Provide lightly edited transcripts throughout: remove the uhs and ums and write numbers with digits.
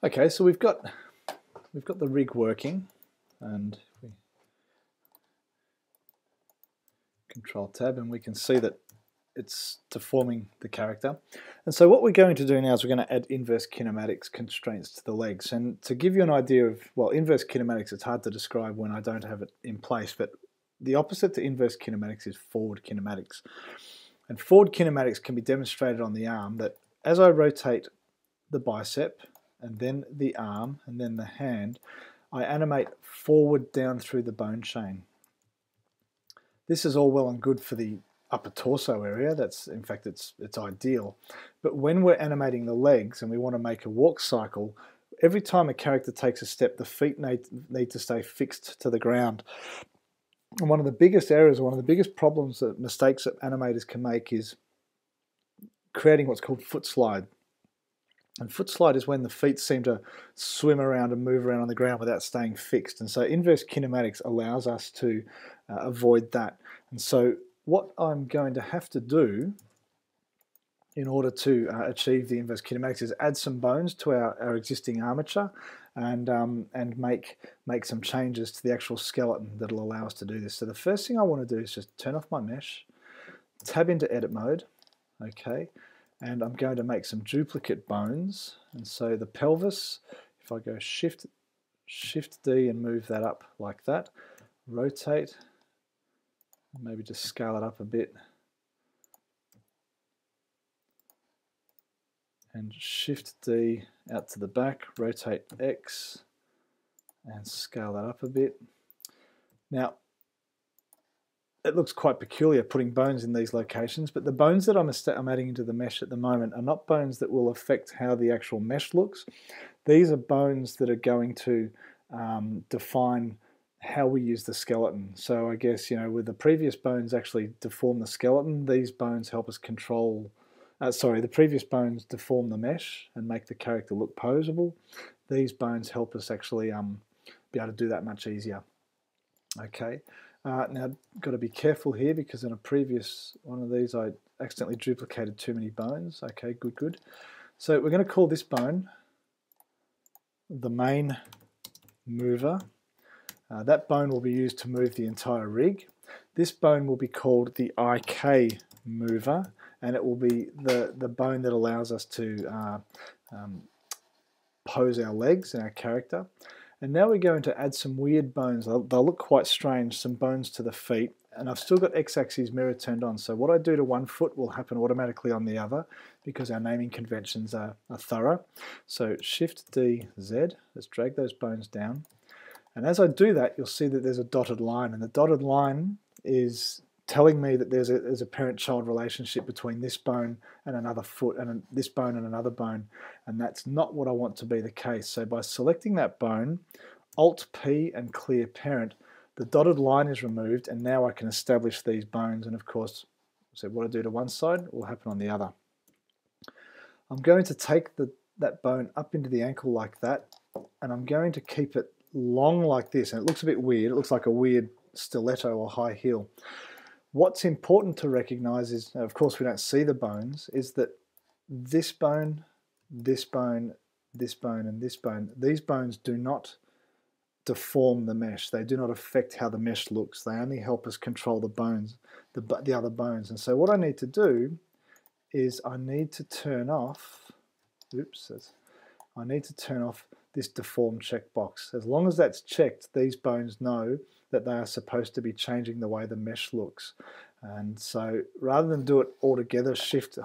Okay, so we've got the rig working, and we Control Tab, and we can see that it's deforming the character. And so what we're going to do now is we're going to add inverse kinematics constraints to the legs. And to give you an idea of, well, inverse kinematics, it's hard to describe when I don't have it in place, but the opposite to inverse kinematics is forward kinematics. And forward kinematics can be demonstrated on the arm, that as I rotate the bicep and then the arm and then the hand, I animate forward down through the bone chain. This is all well and good for the upper torso area. That's, in fact, it's ideal. But when we're animating the legs and we want to make a walk cycle, every time a character takes a step, the feet need to stay fixed to the ground. And one of the biggest errors, one of the biggest problems, mistakes that animators can make is creating what's called foot slide. And foot slide is when the feet seem to swim around and move around on the ground without staying fixed. And so inverse kinematics allows us to avoid that. And so what I'm going to have to do in order to achieve the inverse kinematics is add some bones to our existing armature and make some changes to the actual skeleton that'll allow us to do this. So the first thing I want to do is just turn off my mesh, tab into edit mode, okay, and I'm going to make some duplicate bones. And so the pelvis, if I go Shift D and move that up like that, rotate, maybe just scale it up a bit, and Shift D out to the back, rotate X, and scale that up a bit. Now, it looks quite peculiar putting bones in these locations, but the bones that I'm adding into the mesh at the moment are not bones that will affect how the actual mesh looks. These are bones that are going to define how we use the skeleton. So I guess, you know, with the previous bones actually deform the skeleton, these bones help us control, the previous bones deform the mesh and make the character look posable. These bones help us actually be able to do that much easier. Okay. Now, got to be careful here because in a previous one of these I accidentally duplicated too many bones. Okay, good. So we're going to call this bone the main mover. That bone will be used to move the entire rig. This bone will be called the IK mover, and it will be the bone that allows us to pose our legs and our character. And now we're going to add some weird bones. They'll look quite strange, some bones to the feet. And I've still got X-axis mirror turned on. So what I do to one foot will happen automatically on the other because our naming conventions are thorough. So Shift D, Z, let's drag those bones down. And as I do that, you'll see that there's a dotted line. And the dotted line is telling me that there's a parent-child relationship between this bone and another foot, and this bone and another bone, and that's not what I want to be the case. So by selecting that bone, Alt-P and clear parent, the dotted line is removed, and now I can establish these bones, and of course, so what I do to one side will happen on the other. I'm going to take that bone up into the ankle like that, and I'm going to keep it long like this, and it looks a bit weird. It looks like a weird stiletto or high heel. What's important to recognize is, of course we don't see the bones, is that this bone, this bone, this bone, and this bone, these bones do not deform the mesh. They do not affect how the mesh looks. They only help us control the bones, the other bones. And so what I need to do is I need to turn off, I need to turn off this deform checkbox. As long as that's checked, these bones know that they are supposed to be changing the way the mesh looks. And so rather than do it all together, shift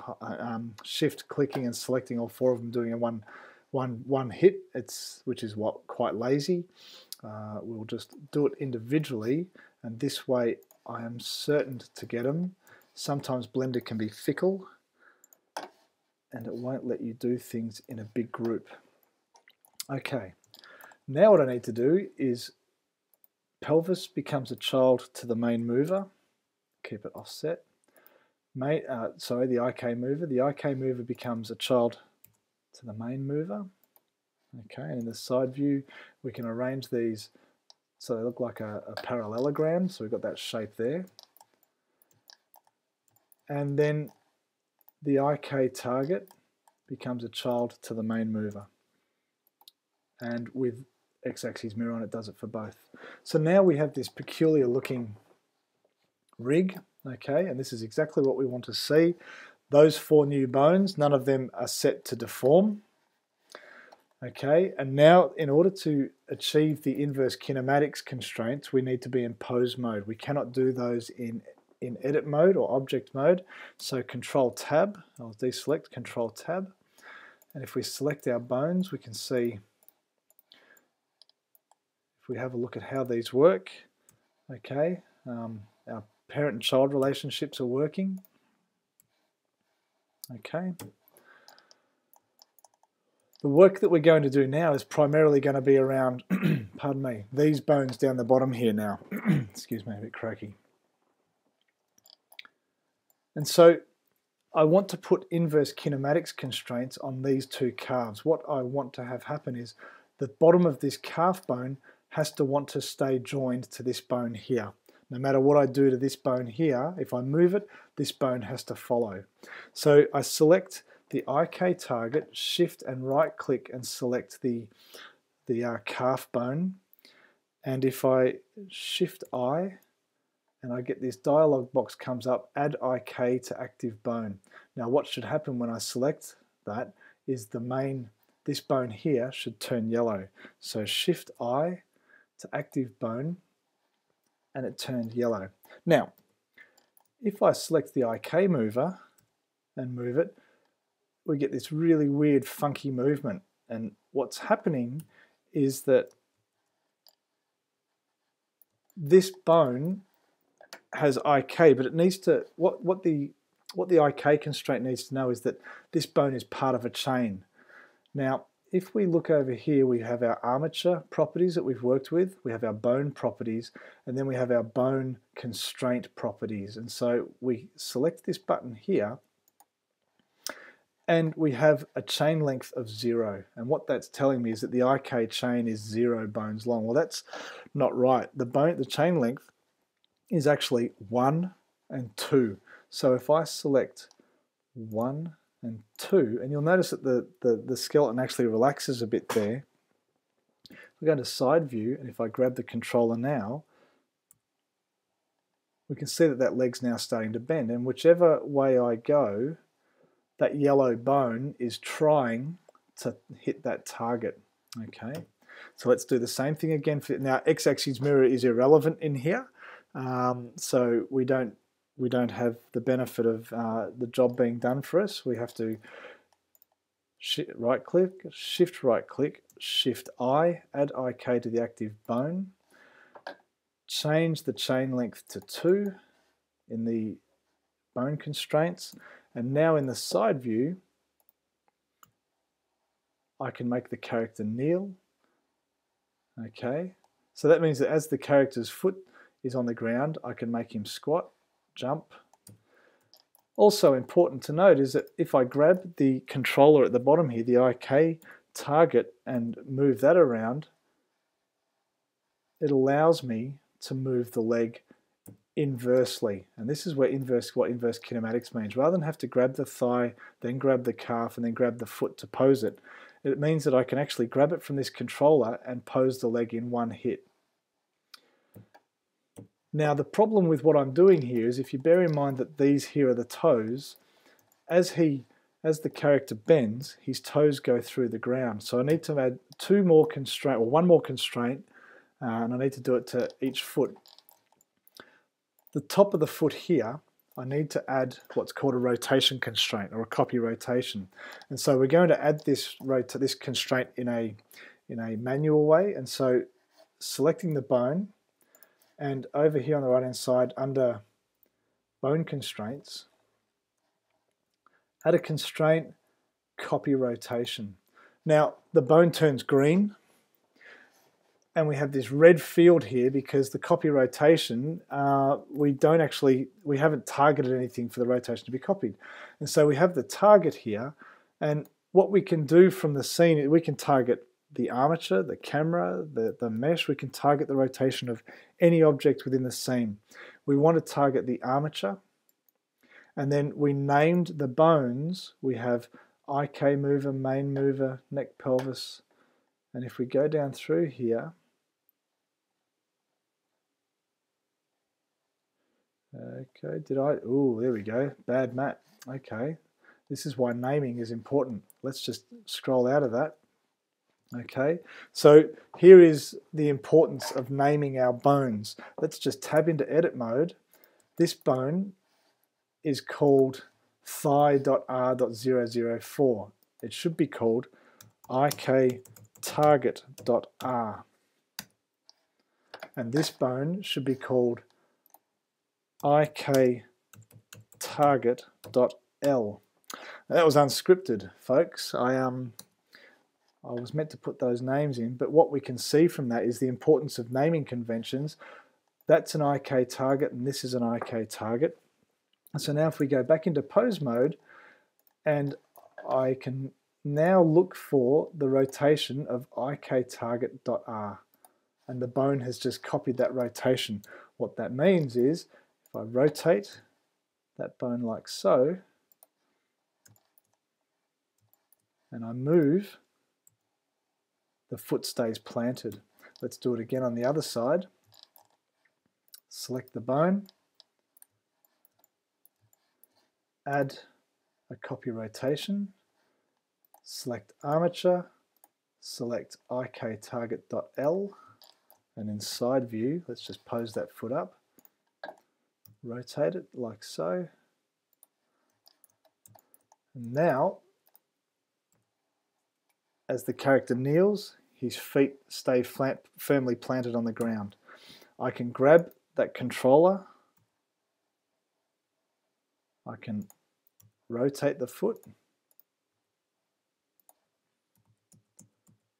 clicking and selecting all four of them, doing in one hit, which is quite lazy. We'll just do it individually, and this way I am certain to get them. Sometimes Blender can be fickle, and it won't let you do things in a big group. Okay, now what I need to do is pelvis becomes a child to the main mover. Keep it offset. The IK mover. The IK mover becomes a child to the main mover. Okay, and in the side view, we can arrange these so they look like a parallelogram. So we've got that shape there. And then the IK target becomes a child to the main mover. and with x-axis mirror on it does it for both. So now we have this peculiar looking rig, okay, and this is exactly what we want to see. Those 4 new bones, none of them are set to deform. Okay, and now in order to achieve the inverse kinematics constraints, we need to be in pose mode. We cannot do those in edit mode or object mode. So Control Tab, I'll deselect, Control Tab, and if we select our bones, we can see, if we have a look at how these work, okay, our parent and child relationships are working. Okay. The work that we're going to do now is primarily going to be around, pardon me, these bones down the bottom here now. Excuse me, a bit croaky. And so I want to put inverse kinematics constraints on these 2 calves. What I want to have happen is the bottom of this calf bone has to want to stay joined to this bone here. No matter what I do to this bone here, if I move it, this bone has to follow. So I select the IK target, shift and right click and select the calf bone, and if I shift I and I get this dialog box comes up, add IK to active bone. Now what should happen when I select that is this bone here should turn yellow. So shift I to active bone and it turned yellow. Now if I select the IK mover and move it, we get this really weird funky movement, and what's happening is that this bone has IK, but it needs to, what the IK constraint needs to know is that this bone is part of a chain. Now if we look over here, we have our armature properties that we've worked with, we have our bone properties, and then we have our bone constraint properties. And so we select this button here, and we have a chain length of 0. And what that's telling me is that the IK chain is 0 bones long. Well, that's not right. The chain length is actually 1 and 2. So if I select 1 and 2, and you'll notice that the skeleton actually relaxes a bit there. We go to side view, and if I grab the controller now, we can see that that leg's now starting to bend, and whichever way I go, that yellow bone is trying to hit that target. Okay, so let's do the same thing again. Now x-axis mirror is irrelevant in here, so we don't have the benefit of the job being done for us. We have to right click, shift right click, shift I, add IK to the active bone, change the chain length to 2 in the bone constraints, and now in the side view I can make the character kneel. Okay, so that means that as the character's foot is on the ground, I can make him squat, jump. Also important to note is that if I grab the controller at the bottom here, the IK target, and move that around, it allows me to move the leg inversely. And this is where what inverse kinematics means. Rather than have to grab the thigh, then grab the calf, and then grab the foot to pose it, it means that I can actually grab it from this controller and pose the leg in one hit. Now the problem with what I'm doing here is, if you bear in mind that these here are the toes, as the character bends, his toes go through the ground. So I need to add one more constraint, and I need to do it to each foot. The top of the foot here, I need to add what's called a rotation constraint, or a copy rotation. And so we're going to add this constraint in a manual way. And so selecting the bone, and over here on the right hand side under bone constraints, add a constraint, copy rotation. Now the bone turns green, and we have this red field here because the copy rotation, we haven't targeted anything for the rotation to be copied. And so we have the target here, and what we can do from the scene, we can target the armature, the camera, the mesh. We can target the rotation of any object within the scene. We want to target the armature, and then we named the bones. We have IK mover, main mover, neck, pelvis, And if we go down through here, okay, there we go, bad mat. Okay, this is why naming is important. Let's just scroll out of that. Okay, so here is the importance of naming our bones. Let's just tab into edit mode. This bone is called thigh.r.004. It should be called iktarget.r. And this bone should be called iktarget.l. That was unscripted, folks. I was meant to put those names in, but what we can see from that is the importance of naming conventions. That's an IK target and this is an IK target. So now if we go back into pose mode, and I can now look for the rotation of iktarget.r, and the bone has just copied that rotation. What that means is if I rotate that bone like so, and I move, the foot stays planted. Let's do it again on the other side. Select the bone, add a copy rotation, select armature, select iktarget.l, and in side view, let's just pose that foot up, rotate it like so. And now, as the character kneels, his feet stay firmly planted on the ground. I can grab that controller, I can rotate the foot,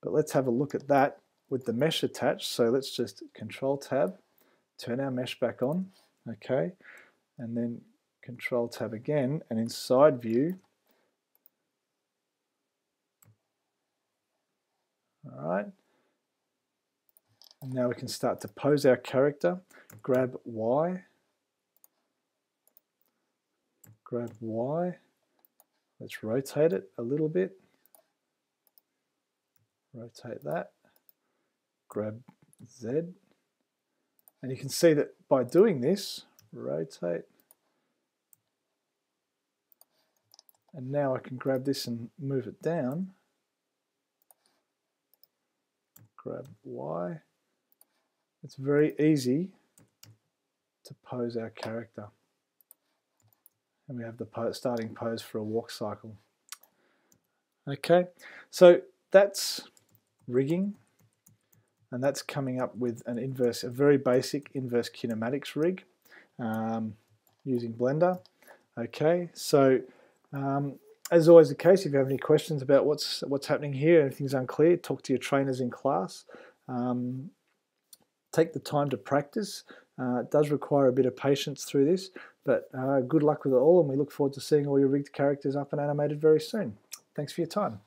but let's have a look at that with the mesh attached. So let's just Control Tab, turn our mesh back on, okay, and then Control Tab again, and in side view, all right, and now we can start to pose our character. Grab Y, let's rotate it a little bit, rotate that, grab Z, and you can see that by doing this, rotate, and now I can grab this and move it down, grab Y. It's very easy to pose our character. And we have the starting pose for a walk cycle. Okay, so that's rigging, and that's coming up with a very basic inverse kinematics rig using Blender. Okay, so as always the case, if you have any questions about what's happening here, anything's unclear, talk to your trainers in class. Take the time to practice. It does require a bit of patience through this, but good luck with it all, and we look forward to seeing all your rigged characters up and animated very soon. Thanks for your time.